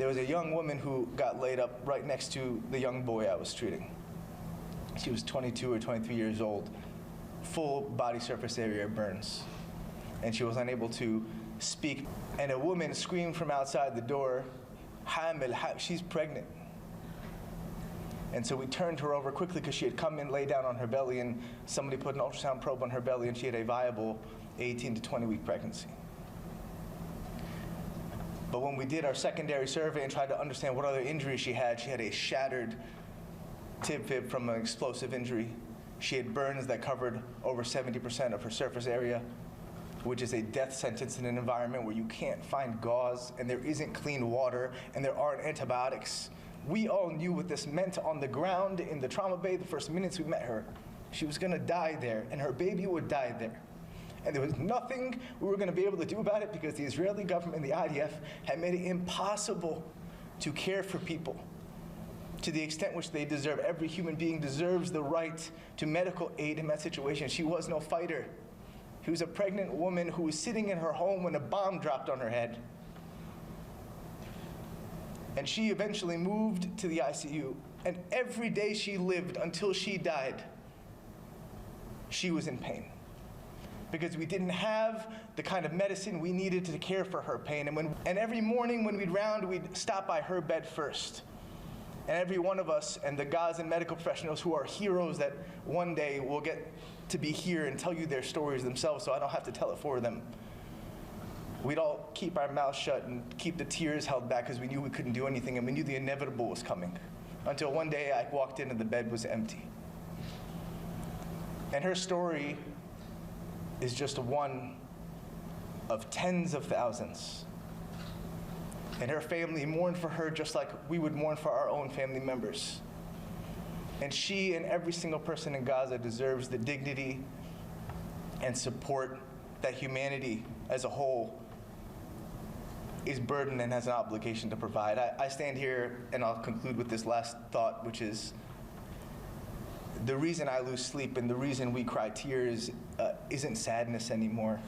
there was a young woman who got laid up right next to the young boy I was treating. She was 22 or 23 years old, full body surface area burns. And she was unable to speak. And a woman screamed from outside the door, "Hamil, she's pregnant." And so we turned her over quickly because she had come in, lay down on her belly, and somebody put an ultrasound probe on her belly, and she had a viable 18 to 20-week pregnancy. But when we did our secondary survey and tried to understand what other injuries she had a shattered tib fib from an explosive injury. She had burns that covered over 70% of her surface area, which is a death sentence in an environment where you can't find gauze and there isn't clean water and there aren't antibiotics. We all knew what this meant on the ground in the trauma bay the first minutes we met her. She was gonna die there and her baby would die there. And there was nothing we were gonna be able to do about it because the Israeli government and the IDF had made it impossible to care for people to the extent which they deserve. Every human being deserves the right to medical aid in that situation. She was no fighter. She was a pregnant woman who was sitting in her home when a bomb dropped on her head. And she eventually moved to the ICU. And every day she lived until she died, she was in pain. Because we didn't have the kind of medicine we needed to care for her pain. And every morning when we'd round, we'd stop by her bed first. And every one of us and the Gazan medical professionals who are heroes that one day will get to be here and tell you their stories themselves so I don't have to tell it for them. We'd all keep our mouths shut and keep the tears held back because we knew we couldn't do anything and we knew the inevitable was coming. Until one day I walked in and the bed was empty. And her story is just one of tens of thousands. And her family mourned for her just like we would mourn for our own family members. And she and every single person in Gaza deserves the dignity and support that humanity as a whole is burdened and has an obligation to provide. I stand here and I'll conclude with this last thought, which is the reason I lose sleep and the reason we cry tears isn't sadness anymore.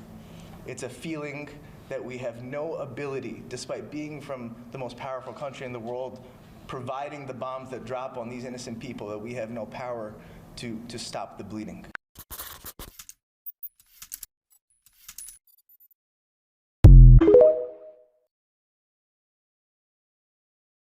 It's a feeling that we have no ability, despite being from the most powerful country in the world, providing the bombs that drop on these innocent people, that we have no power to stop the bleeding.